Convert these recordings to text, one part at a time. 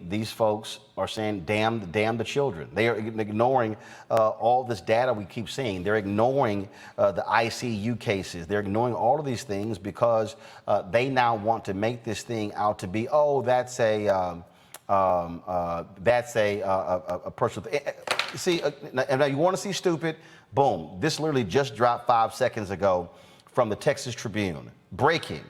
these folks are saying, damn the children. They are ignoring all this data we keep seeing. They're ignoring the ICU cases. They're ignoring all of these things because they now want to make this thing out to be, oh, that's a personal. See, now you want to see stupid? Boom! This literally just dropped 5 seconds ago from the Texas Tribune. Breaking: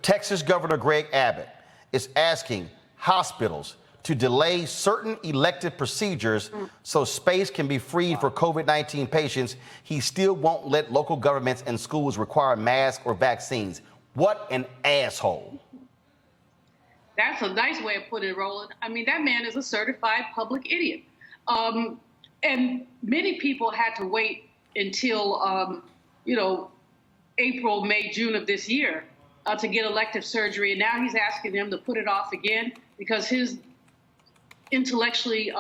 Texas Governor Greg Abbott is asking hospitals to delay certain elective procedures so space can be freed for COVID-19 patients. He still won't let local governments and schools require masks or vaccines. What an asshole. That's a nice way of putting it, Roland. I mean, that man is a certified public idiot. And many people had to wait until, April, May, June of this year to get elective surgery. And now he's asking them to put it off again because his intellectually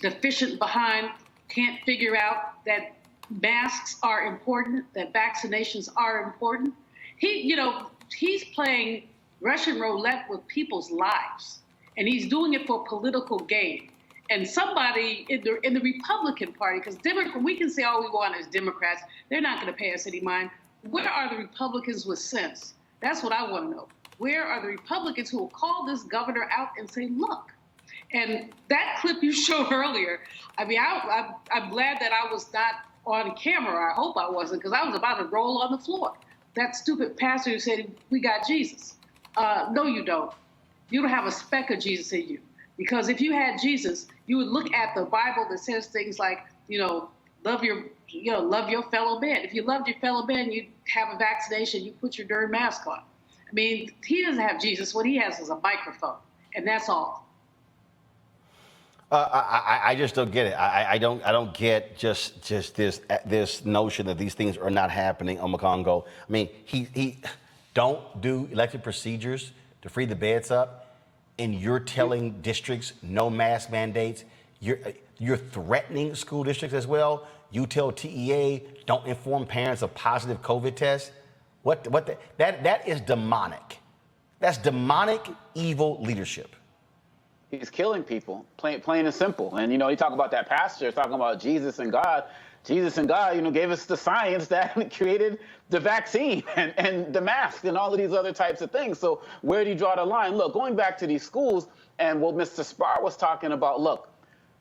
deficient behind can't figure out that masks are important, that vaccinations are important. He's playing Russian roulette with people's lives, and he's doing it for political gain. And somebody in the Republican Party, because we can say all we want as Democrats, they're not going to pay us any mind. Where are the Republicans with sense? That's what I want to know. Where are the Republicans who will call this governor out and say, look? And that clip you showed earlier, I mean, I'm glad that I was not on camera. I hope I wasn't, because I was about to roll on the floor. That stupid pastor who said, we got Jesus. No, you don't. You don't have a speck of Jesus in you. Because if you had Jesus, you would look at the Bible that says things like, love your fellow man. If you loved your fellow man, you'd have a vaccination, you put your darn mask on. I mean, he doesn't have Jesus. What he has is a microphone, and that's all. I just don't get it. I don't get just this notion that these things are not happening on Congo. I mean, he don't do elective procedures to free the beds up, and you're telling districts no mask mandates. You're threatening school districts as well. You tell TEA don't inform parents of positive COVID tests. That is demonic. That's demonic, evil leadership. He's killing people, plain and simple. And, you talk about that pastor talking about Jesus and God. Jesus and God, gave us the science that created the vaccine and the mask and all of these other types of things. So where do you draw the line? Look, going back to these schools and what Mr. Spar was talking about, look,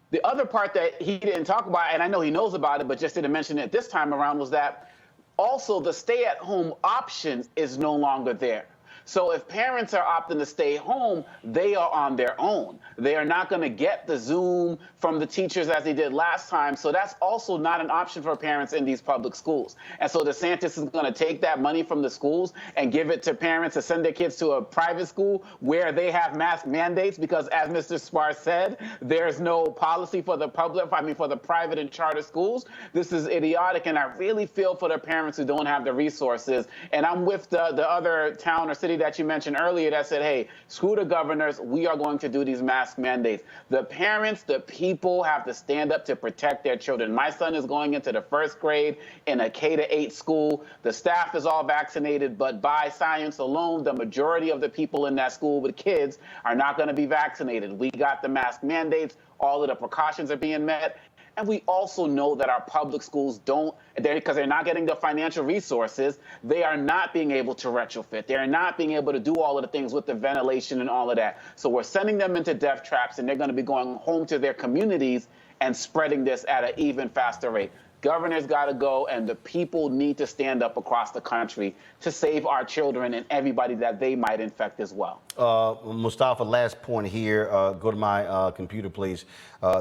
the other part that he didn't talk about, and I know he knows about it, but just didn't mention it this time around, was that also the stay-at-home option is no longer there. So if parents are opting to stay home, they are on their own. They are not going to get the Zoom from the teachers as they did last time. So that's also not an option for parents in these public schools. And so DeSantis is going to take that money from the schools and give it to parents to send their kids to a private school where they have mask mandates, because as Mr. Spar said, there's no policy for the private and charter schools. This is idiotic, and I really feel for the parents who don't have the resources. And I'm with the other town or city that you mentioned earlier that said, hey, screw the governors, we are going to do these mask mandates. The parents, the people have to stand up to protect their children. My son is going into the first grade in a K-8 school. The staff is all vaccinated, but by science alone, the majority of the people in that school with kids are not going to be vaccinated. We got the mask mandates. All of the precautions are being met. And we also know that our public schools because they're not getting the financial resources, they are not being able to retrofit. They are not being able to do all of the things with the ventilation and all of that. So we're sending them into death traps, and they're going to be going home to their communities and spreading this at an even faster rate. Governors got to go, and the people need to stand up across the country to save our children and everybody that they might infect as well. Mustafa, last point here. Go to my computer, please.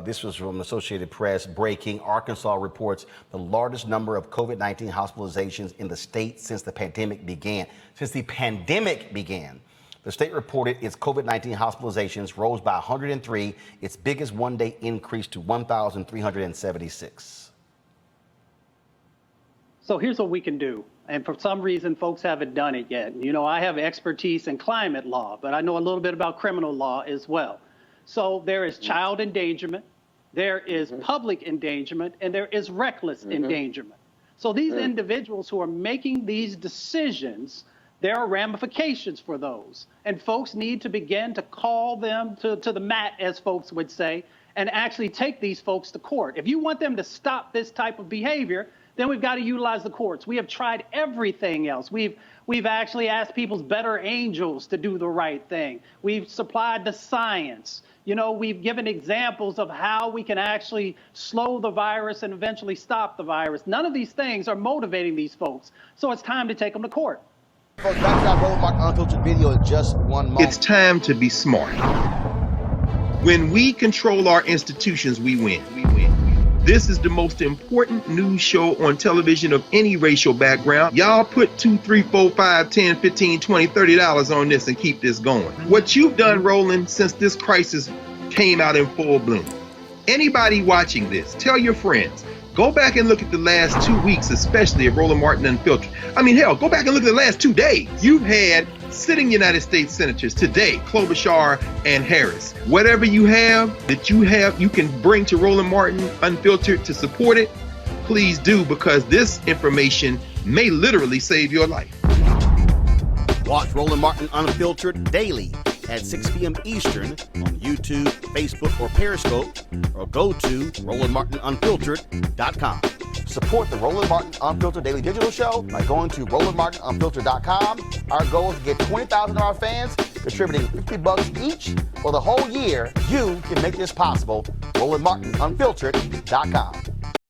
This was from Associated Press. Breaking: Arkansas reports the largest number of COVID-19 hospitalizations in the state since the pandemic began. The state reported its COVID-19 hospitalizations rose by 103, its biggest one-day increase to 1,376. So here's what we can do. And for some reason, folks haven't done it yet. I have expertise in climate law, but I know a little bit about criminal law as well. So there is child endangerment, there is public endangerment, and there is reckless endangerment. So these individuals who are making these decisions there are ramifications for those. And folks need to begin to call them to the mat, as folks would say, and actually take these folks to court. If you want them to stop this type of behavior, then we've got to utilize the courts. We have tried everything else. We've actually asked people's better angels to do the right thing. We've supplied the science. You know, we've given examples of how we can actually slow the virus and eventually stop the virus. None of these things are motivating these folks. So it's time to take them to court. Folks, back to that Roland Martin Unfiltered video in just 1 moment. It's time to be smart. When we control our institutions, we win. This is the most important news show on television of any racial background. Y'all put $2, $3, $4, $5, $10, $15, $20, $30 on this and keep this going. What you've done, Roland, since this crisis came out in full bloom. Anybody watching this, tell your friends. Go back and look at the last 2 weeks, especially of Roland Martin Unfiltered. I mean, hell, go back and look at the last 2 days. You've had sitting United States senators today, Klobuchar and Harris. Whatever you have that you can bring to Roland Martin Unfiltered to support it, please do, because this information may literally save your life. Watch Roland Martin Unfiltered daily at 6 p.m. Eastern on YouTube, Facebook, or Periscope, or go to RolandMartinUnfiltered.com. Support the Roland Martin Unfiltered Daily Digital Show by going to RolandMartinUnfiltered.com. Our goal is to get 20,000 of our fans contributing $50 each for the whole year. You can make this possible. RolandMartinUnfiltered.com.